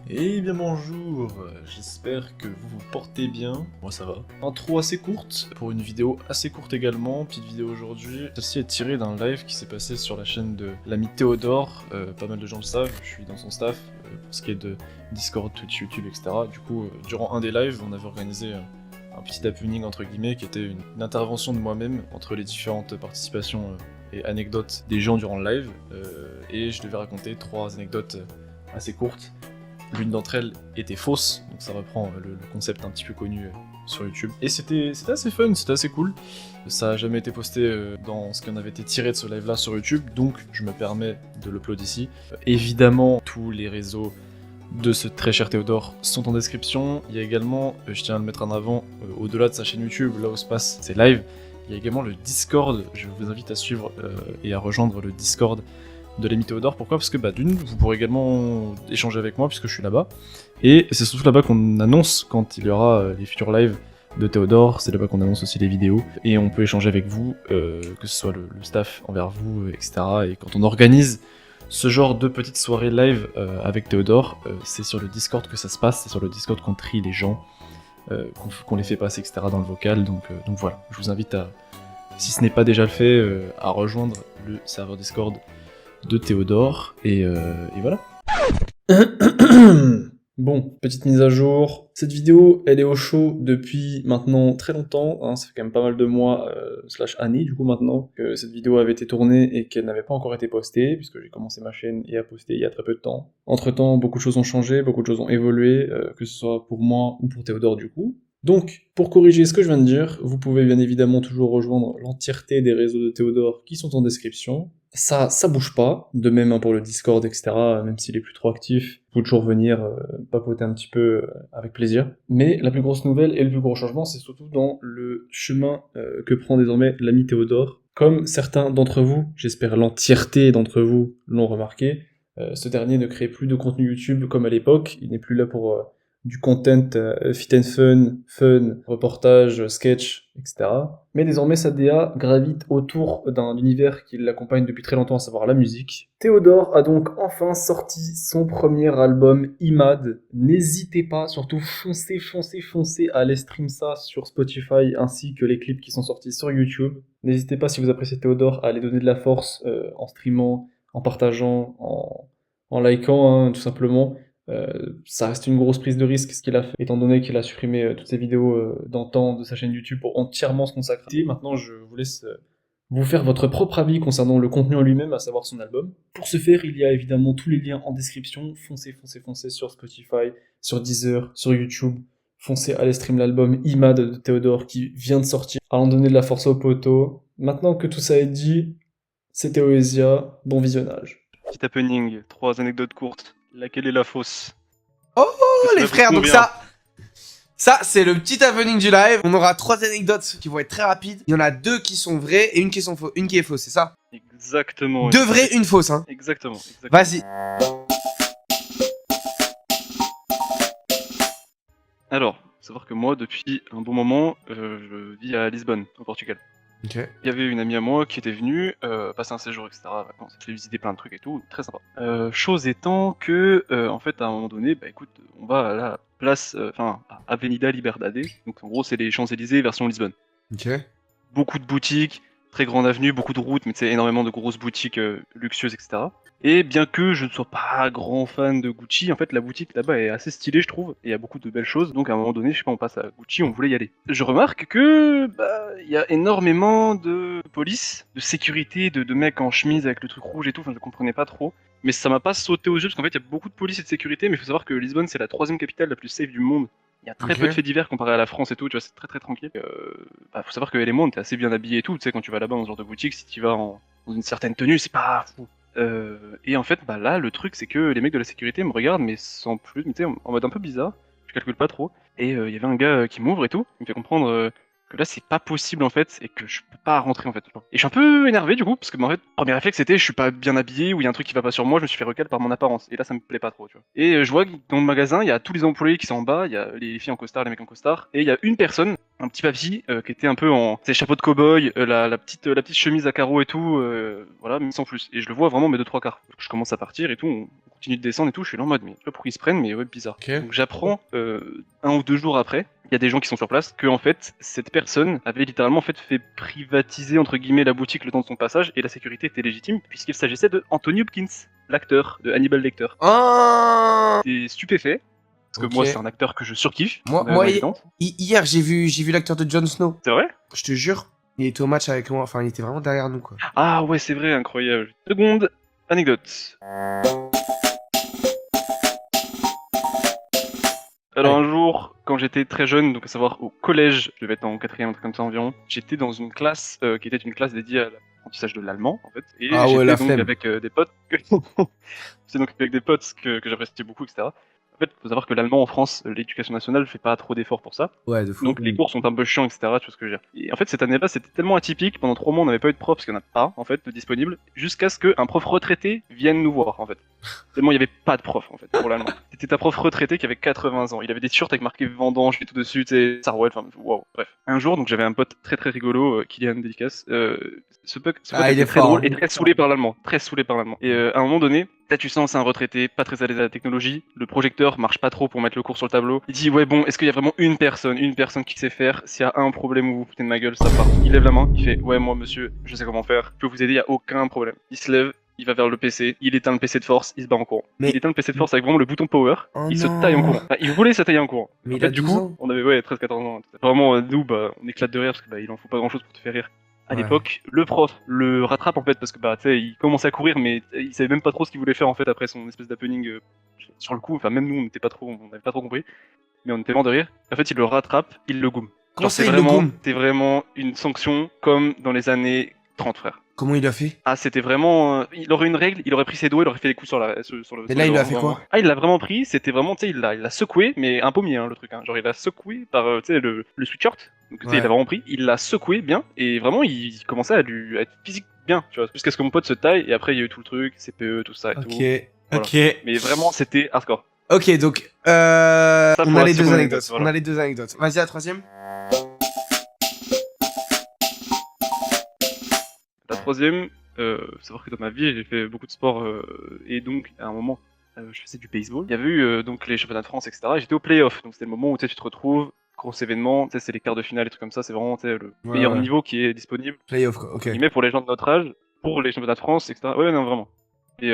Eh bien bonjour, j'espère que vous vous portez bien, moi ça va. Intro assez courte, pour une vidéo assez courte également, petite vidéo aujourd'hui. Celle-ci est tirée d'un live qui s'est passé sur la chaîne de l'ami Théodore, pas mal de gens le savent, je suis dans son staff, pour ce qui est de Discord, Twitch, YouTube, etc. Du coup, durant un des lives, on avait organisé un petit happening entre guillemets, qui était une intervention de moi-même entre les différentes participations et anecdotes des gens durant le live, et je devais raconter 3 anecdotes assez courtes. L'une d'entre elles était fausse, donc ça reprend le concept un petit peu connu sur YouTube. Et c'était assez fun, c'était assez cool. Ça a jamais été posté dans ce qui en avait été tiré de ce live là sur YouTube, donc je me permets de l'upload ici. Évidemment, tous les réseaux de ce très cher Théodore sont en description. Il y a également, je tiens à le mettre en avant, au-delà de sa chaîne YouTube, là où se passent ses lives, il y a également le Discord. Je vous invite à suivre et à rejoindre le Discord de l'ami Théodore. Pourquoi? Parce que d'une, vous pourrez également échanger avec moi puisque je suis là-bas. Et c'est surtout là-bas qu'on annonce quand il y aura les futurs lives de Théodore, c'est là-bas qu'on annonce aussi les vidéos. Et on peut échanger avec vous, que ce soit le staff envers vous, etc. Et quand on organise ce genre de petites soirées live avec Théodore, c'est sur le Discord que ça se passe, c'est sur le Discord qu'on trie les gens, qu'on les fait passer, etc. dans le vocal. Donc voilà, je vous invite à, si ce n'est pas déjà le fait, à rejoindre le serveur Discord de Théodore, et voilà. Bon, petite mise à jour. Cette vidéo, elle est au chaud depuis maintenant très longtemps, hein, ça fait quand même pas mal de mois, slash années du coup maintenant, que cette vidéo avait été tournée et qu'elle n'avait pas encore été postée, puisque j'ai commencé ma chaîne et à poster il y a très peu de temps. Entre temps, beaucoup de choses ont changé, beaucoup de choses ont évolué, que ce soit pour moi ou pour Théodore du coup. Donc, pour corriger ce que je viens de dire, vous pouvez bien évidemment toujours rejoindre l'entièreté des réseaux de Théodore qui sont en description. Ça bouge pas, de même pour le Discord, etc., même s'il est plus trop actif, vous pouvez toujours venir papoter un petit peu avec plaisir. Mais la plus grosse nouvelle et le plus gros changement, c'est surtout dans le chemin que prend désormais l'ami Théodore. Comme certains d'entre vous, j'espère l'entièreté d'entre vous l'ont remarqué, ce dernier ne crée plus de contenu YouTube comme à l'époque, il n'est plus là pour du content fit and fun, reportage, sketch, etc. Mais désormais sa DA gravite autour d'un univers qui l'accompagne depuis très longtemps, à savoir la musique. Théodore a donc enfin sorti son premier album, Imad. N'hésitez pas, surtout foncez à aller stream ça sur Spotify, ainsi que les clips qui sont sortis sur YouTube. N'hésitez pas, si vous appréciez Théodore, à aller donner de la force en streamant, en partageant, en likant, hein, tout simplement. Ça reste une grosse prise de risque ce qu'il a fait, étant donné qu'il a supprimé toutes ses vidéos d'antan de sa chaîne YouTube pour entièrement se consacrer. Maintenant, je vous laisse vous faire votre propre avis concernant le contenu en lui-même, à savoir son album. Pour ce faire, il y a évidemment tous les liens en description. Foncez sur Spotify, sur Deezer, sur YouTube. Foncez à aller stream l'album Imad de Théodore qui vient de sortir, allant donner de la force au poteau. Maintenant que tout ça est dit, c'était Oesia, bon visionnage. Petit happening, 3 anecdotes courtes. Laquelle est la fausse? Oh les frères, donc ça c'est le petit happening du live. On aura 3 anecdotes qui vont être très rapides. Il y en a 2 qui sont vraies et une qui est fausse, c'est ça? Exactement. 2 vraies, une fausse, hein. Exactement. Vas-y. Alors, faut savoir que moi, depuis un bon moment, je vis à Lisbonne, au Portugal. Ok. Il y avait une amie à moi qui était venue passer un séjour, etc. Vacances. J'ai visité plein de trucs et tout, très sympa. Chose étant que, en fait, à un moment donné, bah écoute, on va à la place, à Avenida Liberdade. Donc en gros, c'est les Champs-Élysées version Lisbonne. Ok. Beaucoup de boutiques, très grande avenue, beaucoup de routes, mais tu sais, énormément de grosses boutiques luxueuses, etc. Et bien que je ne sois pas grand fan de Gucci, en fait la boutique là-bas est assez stylée je trouve, et il y a beaucoup de belles choses, donc à un moment donné, je sais pas, on passe à Gucci, on voulait y aller. Je remarque que, il y a énormément de police, de sécurité, de mecs en chemise avec le truc rouge et tout, enfin je comprenais pas trop. Mais ça m'a pas sauté aux yeux, parce qu'en fait il y a beaucoup de police et de sécurité, mais il faut savoir que Lisbonne c'est la 3ème capitale la plus safe du monde. Il y a très peu de faits divers comparé à la France et tout, tu vois, c'est très tranquille. Faut savoir que les mondes, t'es assez bien habillé et tout, tu sais, quand tu vas là-bas dans ce genre de boutique, si tu vas dans une certaine tenue, c'est pas fou. Et en fait, là, le truc, c'est que les mecs de la sécurité me regardent, mais sans plus, tu sais, en mode un peu bizarre, je calcule pas trop. Et il y avait un gars qui m'ouvre et tout, il me fait comprendre que là, c'est pas possible en fait, et que je peux pas rentrer en fait. Et je suis un peu énervé du coup, parce que en fait, premier réflexe c'était je suis pas bien habillé, ou il y a un truc qui va pas sur moi, je me suis fait recal par mon apparence. Et là, ça me plaît pas trop, tu vois. Et je vois que dans le magasin, il y a tous les employés qui sont en bas, il y a les filles en costard, les mecs en costard, et il y a une personne un petit papy qui était un peu en chapeau de cow-boy, la petite chemise à carreaux et tout, voilà, mais sans plus. Et je le vois vraiment mes 2-3 quarts. Je commence à partir et tout, on continue de descendre et tout, je suis là en mode, mais je sais pas pourquoi ils se prennent, mais ouais, bizarre. Ok. Donc j'apprends 1 ou 2 jours après, il y a des gens qui sont sur place, que en fait, cette personne avait littéralement en fait privatiser entre guillemets la boutique le temps de son passage, et la sécurité était légitime, puisqu'il s'agissait de Anthony Hopkins, l'acteur de Hannibal Lecter. Ah. J'étais stupéfait. Parce que Ok. moi, c'est un acteur que je surkiffe. Moi, hier, j'ai vu l'acteur de Jon Snow. C'est vrai? Je te jure, il était au match avec moi. Enfin, il était vraiment derrière nous, quoi. Ah ouais, c'est vrai, incroyable. Seconde anecdote. Alors un jour, quand j'étais très jeune, donc à savoir au collège, je devais être en 4ème, un truc comme ça environ, j'étais dans une classe qui était une classe dédiée à l'apprentissage de l'allemand, en fait. Et Ah ouais, j'étais la donc flemme. avec des potes, j'étais donc avec des potes que j'appréciais beaucoup, etc. En fait, faut savoir que l'allemand en France, l'éducation nationale fait pas trop d'efforts pour ça. Ouais, de fou. Donc les cours sont un peu chiants, etc. Tu vois ce que je veux dire. Et en fait, cette année-là, c'était tellement atypique. Pendant 3 mois, on n'avait pas eu de prof parce qu'il n'y en a pas, en fait, de disponible. Jusqu'à ce qu'un prof retraité vienne nous voir, en fait. Tellement il n'y avait pas de prof, en fait, pour l'allemand. C'était un prof retraité qui avait 80 ans. Il avait des t-shirts avec marqué vendange et tout dessus, tu sais, Sarwell, enfin, waouh, bref. Un jour, donc j'avais un pote très très rigolo, Kylian Dédicace. Ce pote Ah, il était est très fort, drôle hein. et très saoulé par l'allemand. Très saoulé par l'allemand. Et à un moment donné, là, tu sens, c'est un retraité, pas très à l'aise à la technologie. Le projecteur marche pas trop pour mettre le cours sur le tableau. Il dit, ouais, bon, est-ce qu'il y a vraiment une personne qui sait faire? S'il y a un problème où vous foutez de ma gueule, ça part. Il lève la main, il fait, ouais, moi, monsieur, je sais comment faire. Je peux vous aider, il y a aucun problème. Il se lève, il va vers le PC, il éteint le PC de force, il se bat en courant. Mais- Il éteint le PC de force avec vraiment le bouton power, Oh il se non. taille en courant. Enfin, il voulait se tailler en courant. Mais En il a fait, du 12 coup, ans. on avait, ouais, 13-14 ans. Vraiment, nous, bah, on éclate de rire parce que, bah, il en faut pas grand chose pour te faire rire. À Ouais. l'époque, le prof le rattrape en fait parce que bah tu sais il commence à courir mais il savait même pas trop ce qu'il voulait faire en fait après son espèce d'happening sur le coup. Enfin même nous on n'avait pas trop compris, mais on était mort de rire. En fait il le rattrape, il le goume. Comment Genre ça, il le gomme? c'est vraiment une sanction comme dans les années 30 frère. Comment il a fait? Ah c'était vraiment, il aurait une règle, il aurait pris ses doigts, il aurait fait des coups sur le. Mais là, il les a doigts, fait vraiment. quoi? Ah il l'a vraiment pris, c'était vraiment tu sais il l'a secoué mais un pommier hein, le truc hein. Genre il l'a secoué par tu sais le sweatshirt. Donc tu sais, Ouais. il a vraiment pris, il l'a secoué bien, et vraiment il commençait à être physique bien, tu vois, jusqu'à ce que mon pote se taille, et après il y a eu tout le truc, CPE, tout ça et Ok, tout. Voilà. ok. Mais vraiment c'était hardcore. Ok, donc, pour on la a les deux seconde anecdotes. anecdote, voilà. On a les deux anecdotes. Vas-y, la troisième. La troisième, faut savoir que dans ma vie j'ai fait beaucoup de sport, et donc à un moment je faisais du baseball. Il y avait eu donc les championnats de France, etc. Et j'étais au playoff, donc c'était le moment où tu sais, tu te retrouves, gros événement, tu sais, c'est les quarts de finale, et trucs comme ça, c'est vraiment tu sais, le Ouais, meilleur ouais. niveau qui est disponible. Playoff, quoi. Ok. Il met pour les gens de notre âge, pour les championnats de France, etc. Ouais, non, vraiment. Et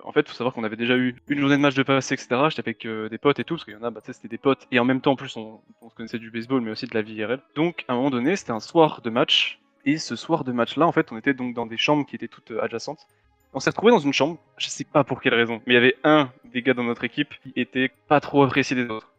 en fait, faut savoir qu'on avait déjà eu une journée de match de passé, etc. J'étais avec des potes et tout, parce qu'il y en a, bah, tu sais, c'était des potes, et en même temps, en plus, on se connaissait du baseball, mais aussi de la vie IRL. Donc, à un moment donné, c'était un soir de match, et ce soir de match-là, en fait, on était donc dans des chambres qui étaient toutes adjacentes. On s'est retrouvés dans une chambre, je sais pas pour quelle raison, mais il y avait un des gars dans notre équipe qui était pas trop apprécié des autres.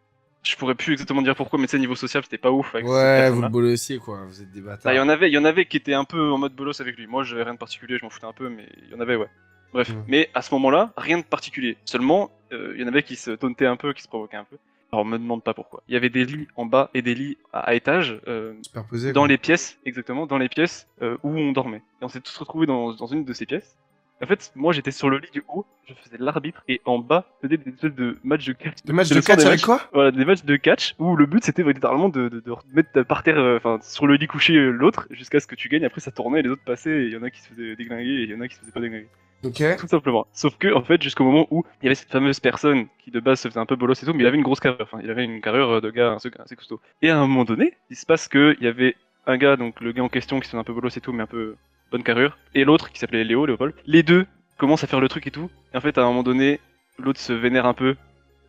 Je pourrais plus exactement dire pourquoi, mais tu sais, niveau social, c'était pas ouf avec cette Ouais, personne-là. vous le bolossiez, quoi. Vous êtes des Bah, bâtards. il y en avait qui étaient un peu en mode bolos avec lui. Moi, j'avais rien de particulier, je m'en foutais un peu, mais il y en avait, ouais. Bref, mais à ce moment-là, rien de particulier. Seulement, il y en avait qui se tauntaient un peu, qui se provoquaient un peu. Alors, me demande pas pourquoi. Il y avait des lits en bas et des lits à étage, Superposé, dans quoi. les pièces, exactement, dans les pièces où on dormait. Et on s'est tous retrouvés dans une de ces pièces. En fait, moi, j'étais sur le lit du haut, je faisais l'arbitre, et en bas, je faisais des espèces de matchs de catch. Le match C'est de le soir catch des avec matchs. quoi? Voilà, des matchs de catch où le but c'était littéralement de mettre par terre, enfin sur le lit couché l'autre jusqu'à ce que tu gagnes. Après ça tournait, et les autres passaient, et il y en a qui se faisaient déglinguer et il y en a qui se faisaient pas déglinguer. Ok. Tout simplement. Sauf que en fait jusqu'au moment où il y avait cette fameuse personne qui de base se faisait un peu bolos et tout, mais il avait une grosse carrure. Enfin il avait une carrure de gars assez costaud. Et à un moment donné, il se passe que il y avait un gars, donc le gars en question qui se faisait un peu bolos et tout, mais un peu bonne carrure, et l'autre qui s'appelait Léopold. Les deux commencent à faire le truc et tout. Et en fait à un moment donné, l'autre se vénère un peu.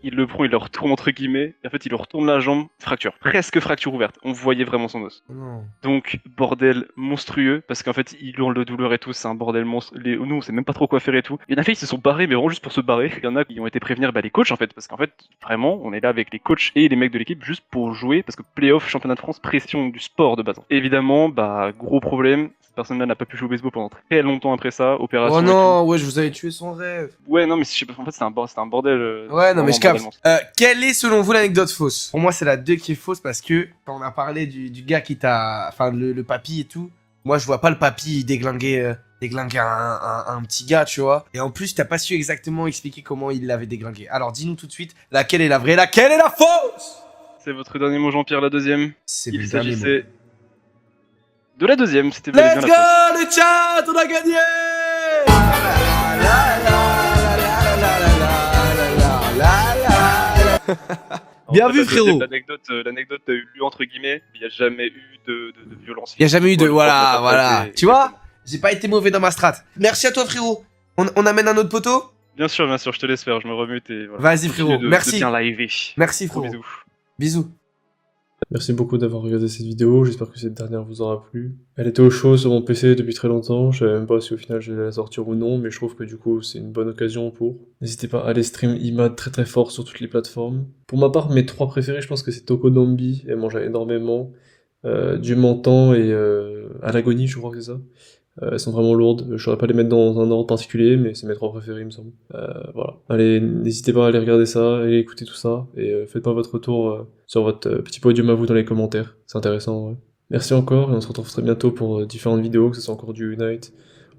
Il le prend, il le retourne entre guillemets, et en fait il le retourne la jambe, fracture. Presque fracture ouverte, on voyait vraiment son os. Oh non. Donc bordel monstrueux, parce qu'en fait il hurle de douleur et tout, c'est un bordel monstre. Nous on sait même pas trop quoi faire et tout. Il y en a fait, ils se sont barrés, mais vraiment juste pour se barrer. Il y en a qui ont été prévenir les coachs en fait, parce qu'en fait vraiment on est là avec les coachs et les mecs de l'équipe juste pour jouer, parce que playoff, championnat de France, pression du sport de base. Évidemment, bah gros problème, cette personne-là n'a pas pu jouer au baseball pendant très longtemps après ça, opération. Oh et tout. non, ouais, je vous avais tué son rêve. Ouais non mais je sais pas, en fait c'était un bordel. Ouais, non, mais je vraiment un capte. bordel monstre. Quelle est selon vous l'anecdote fausse? Pour moi, c'est la 2 qui est fausse parce que quand on a parlé du gars qui t'a. Enfin, le papy et tout, moi je vois pas le papy déglinguer un petit gars, tu vois. Et en plus, t'as pas su exactement expliquer comment il l'avait déglingué. Alors dis-nous tout de suite laquelle est la vraie, laquelle est la fausse? C'est votre dernier mot, Jean-Pierre, la deuxième. C'est Il le dernier mot. s'agissait de la deuxième, c'était bel et Let's bien la go le chat, on a gagné. Bien En fait, vu, la deuxième, frérot. L'anecdote a eu lieu entre guillemets, il n'y a jamais eu de violence. Il y a jamais eu de... Ouais, Voilà, le voilà. prophète a Tu vois, j'ai pas été mauvais dans ma strat. Merci à toi, frérot. On amène un autre poteau. Bien sûr, je te laisse faire, je me remute et voilà. Vas-y, Continue frérot. Merci. De bien liver. Merci, Gros frérot. bisous. Bisous. Merci beaucoup d'avoir regardé cette vidéo, j'espère que cette dernière vous aura plu. Elle était au chaud sur mon PC depuis très longtemps, je savais même pas si au final j'allais la sortir ou non, mais je trouve que du coup c'est une bonne occasion pour. N'hésitez pas à aller stream IMAD très très fort sur toutes les plateformes. Pour ma part, mes 3 préférés, je pense que c'est Tokodombi, elle mange énormément, du Menton et à l'agonie, je crois que c'est ça. Elles sont vraiment lourdes, je saurais pas les mettre dans un ordre particulier, mais c'est mes 3 préférés, il me semble. Voilà. Allez, n'hésitez pas à aller regarder ça, allez écouter tout ça, et faites-moi votre retour sur votre petit podium à vous dans les commentaires, c'est intéressant, ouais. Merci encore, et on se retrouve très bientôt pour différentes vidéos, que ce soit encore du Unite,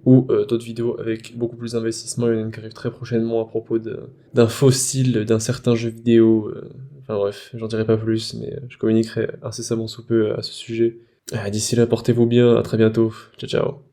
ou d'autres vidéos avec beaucoup plus d'investissement. Il y en a une qui arrive très prochainement à propos d'un fossile d'un certain jeu vidéo. Enfin bref, j'en dirai pas plus, mais je communiquerai incessamment sous peu à ce sujet. D'ici là, portez-vous bien, à très bientôt. Ciao ciao.